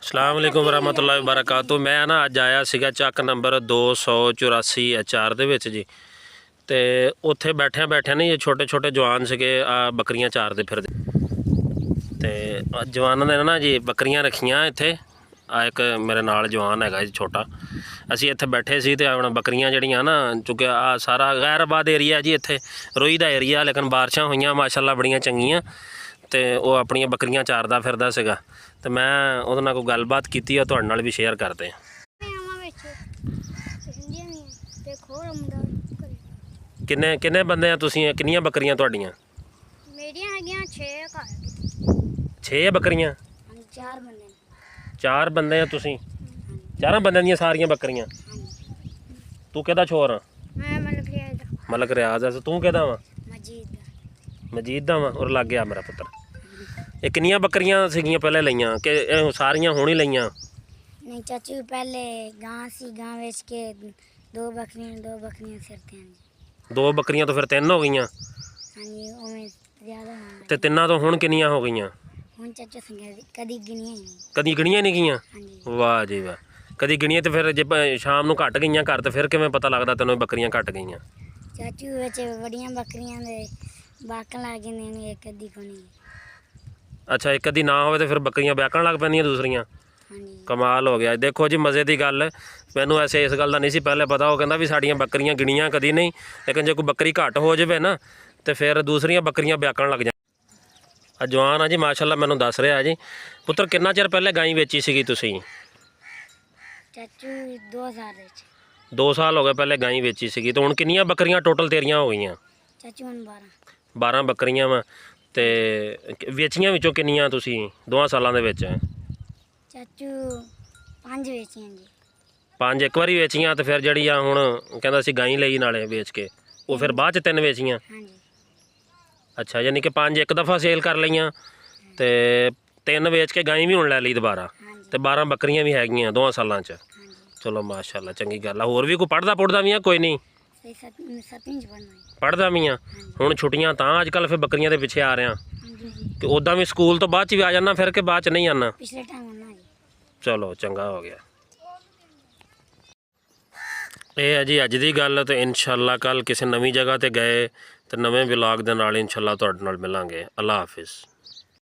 अस्सलाम वालेकुम वरहमतुल्लाहि वबरकातुहू। मैं ना अज आया सीगा ਚੱਕ नंबर 284 HR ਦੇ ਵਿੱਚ जी। तो उत्थे बैठिया बैठिया ना ये छोटे छोटे जवान सीगे बकरियां चारते फिरदे। तो जवानों ने ना जी बकरियां रखियां इत्थे। एक मेरे नाल जवान हैगा जी छोटा। असी इत्थे बैठे सी ते अपना बकरियां जड़ियां ना चूँकि सारा गैरआबाद एरिया जी, इत्थे रोई दा एरिया, लेकिन बारिशां होईयां माशाअल्लाह बड़ियां चंगियां। तो वह अपनियां बकरियां चारदा फिरदा सीगा। तो मैं उहदे नाल कोई गलबात कीती, तुहाडे नाल भी शेयर करते हैं। किन्ने किन्ने बंदे हैं तुसीं? किन्नियां बकरियां तुहाडियां? मेरियां हैगियां 6 घर। 6 बकरियां? 4 बंदे। 4 बंदे हैं तुसीं? 4 बंदे दियां सारियां बकरियां? तू केदा छोर आ? मैं मलक रियाज दा। मलक रियाज है। तू केदा वा? मजीद दा। मजीद दा वा। और लग गया मेरा पुत्र। ये किन्नियां बकरियां सीगियां पहले लईयां कि सारियां हुण ही लईयां? नहीं चाचू, पहले गां सी, गां बेच के 2 बकरियां सिरते हैं। 2 बकरियां तो फिर 3 हो गईयां। हाँ जी, उमें ज़्यादा होने ते 3 तो हुण किन्नियां हो गईयां? हुण चाचू कदी गिनिया ही नहीं। कदी गिनियां नहीं गईयां? हाँ जी। वाह जी वाह। कदी गिनियां तो फिर जे शाम नूं घट गईयां घर, तो फिर किवें पता लगदा तैनूं बकरियां घट गईयां? चाचू विच बड़ियां बकरियां दे बाकन लग जांदे ने, एक अद्धी को नहीं। अच्छा, एक अद्धी ना होवे तो फिर बकरियां ब्याकण लग पैंदियां दूसरियां? हाँ जी। कमाल हो गया। देखो जी मज़े की गल, मैनू ऐसे इस गल का नहीं सी पहले पता। वो कहता भी साड़ियाँ बकरियां गिनियां कदी नहीं, लेकिन जो कोई बकरी घट हो जाए ना तो फिर दूसरियां बकरियां ब्याकण लग जाए। जवान आ जी माशाअल्लाह, मैनू दस रहा जी। पुत्र कितना चिर पहले गाय बेची सीगी तुसीं? चाचू 2 साल 2 साल हो गए पहले गाय बेची सीगी। तो हुण किन्नियां बकरियां टोटल तेरियां हो गईयां? चाचू हुण 12 बकरियां वा। ते वेचियां विचों किन्नियां तुसीं 2 सालों दे विच? चाचू 5 बेचियां जी। 5 एक बारी वेचियां, तो फिर जड़ियां हुण कहंदा सी गाय लई नाले बेच के, वो फिर बाद च 3 वेचियां? हाँ जी। अच्छा, यानी कि 5 एक दफ़ा सेल कर लईयां ते 3 वेच के गाय भी हुण लै लई दोबारा। हाँ जी। ते 12 बकरियां भी हैगियां 2 सालां च। हाँ जी। चलो माशाअल्लाह, चंगी गल है। होर भी कोई पढ़दा पुढ़दा भी है? कोई नहीं सही 7वीं च पढ़ना है। पढ़दा भी आ? हाँ जी। हुण छुट्टियां तां अजकल फिर बकरियां दे पिछे आ रहे हैं हाँ जी। कि उदां भी स्कूल तो बाद च भी आ जाना फिर, के बाद च नहीं आना? पिछले टाइम होना जी। चलो चंगा हो गया। ये है जी अज की गल। तो इंशाअल्लाह कल किसी नवीं जगह ते गए तो नवें ब्लॉग दे नाल इंशाअल्लाह तुहाडे नाल मिलांगे। अल्लाह हाफिज़।